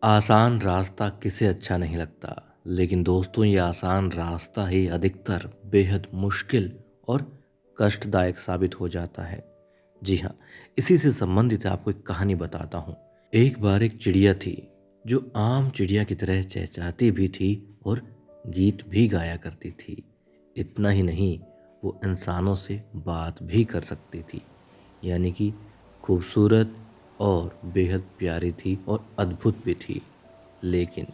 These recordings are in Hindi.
आसान रास्ता किसे अच्छा नहीं लगता, लेकिन दोस्तों ये आसान रास्ता ही अधिकतर बेहद मुश्किल और कष्टदायक साबित हो जाता है। जी हाँ, इसी से संबंधित आपको एक कहानी बताता हूँ। एक बार एक चिड़िया थी जो आम चिड़िया की तरह चहचहाती भी थी और गीत भी गाया करती थी। इतना ही नहीं, वो इंसानों से बात भी कर सकती थी। यानी कि खूबसूरत और बेहद प्यारी थी और अद्भुत भी थी। लेकिन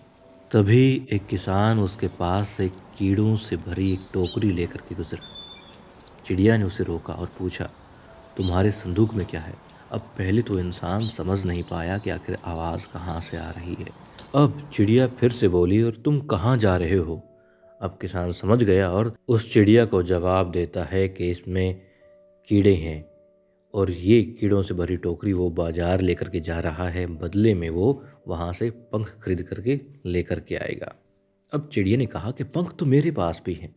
तभी एक किसान उसके पास से कीड़ों से भरी एक टोकरी लेकर के गुजरा। चिड़िया ने उसे रोका और पूछा, तुम्हारे संदूक में क्या है? अब पहले तो इंसान समझ नहीं पाया कि आखिर आवाज़ कहाँ से आ रही है। अब चिड़िया फिर से बोली, और तुम कहाँ जा रहे हो? अब किसान समझ गया और उस चिड़िया को जवाब देता है कि इसमें कीड़े हैं और ये कीड़ों से भरी टोकरी वो बाजार लेकर के जा रहा है। बदले में वो वहाँ से पंख खरीद करके लेकर के आएगा। अब चिड़िया ने कहा कि पंख तो मेरे पास भी हैं,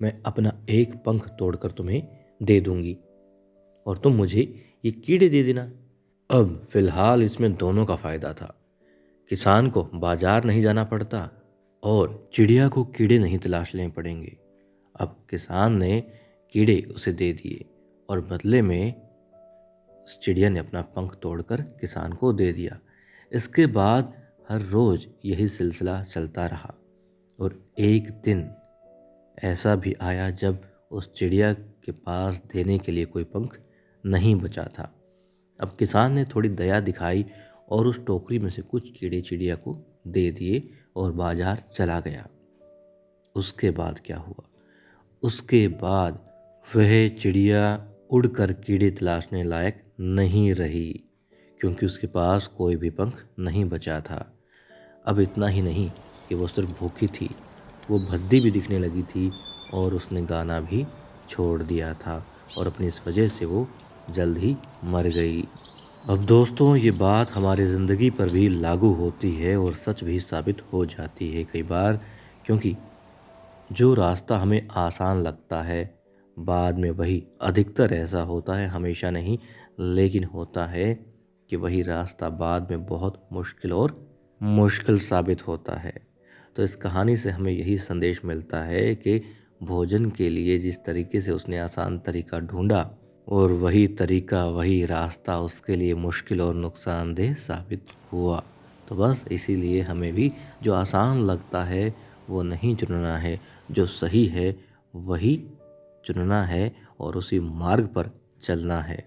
मैं अपना एक पंख तोड़कर तुम्हें दे दूंगी और तुम मुझे ये कीड़े दे देना। अब फिलहाल इसमें दोनों का फायदा था। किसान को बाजार नहीं जाना पड़ता और चिड़िया को कीड़े नहीं तलाश लेने पड़ेंगे। अब किसान ने कीड़े उसे दे दिए और बदले में उस चिड़िया ने अपना पंख तोड़कर किसान को दे दिया। इसके बाद हर रोज यही सिलसिला चलता रहा और एक दिन ऐसा भी आया जब उस चिड़िया के पास देने के लिए कोई पंख नहीं बचा था। अब किसान ने थोड़ी दया दिखाई और उस टोकरी में से कुछ कीड़े चिड़िया को दे दिए और बाजार चला गया। उसके बाद क्या हुआ? उसके बाद वह चिड़िया उड़कर कीड़े तलाशने लायक नहीं रही, क्योंकि उसके पास कोई भी पंख नहीं बचा था। अब इतना ही नहीं कि वो सिर्फ भूखी थी, वो भद्दी भी दिखने लगी थी और उसने गाना भी छोड़ दिया था और अपनी इस वजह से वो जल्द ही मर गई। अब दोस्तों ये बात हमारी ज़िंदगी पर भी लागू होती है और सच भी साबित हो जाती है कई बार, क्योंकि जो रास्ता हमें आसान लगता है बाद में वही अधिकतर ऐसा होता है, हमेशा नहीं, लेकिन होता है कि वही रास्ता बाद में बहुत मुश्किल और मुश्किल साबित होता है। तो इस कहानी से हमें यही संदेश मिलता है कि भोजन के लिए जिस तरीके से उसने आसान तरीका ढूंढा और वही तरीका वही रास्ता उसके लिए मुश्किल और नुकसानदेह साबित हुआ। तो बस इसीलिए हमें भी जो आसान लगता है वो नहीं चुनना है, जो सही है वही चुनना है और उसी मार्ग पर चलना है।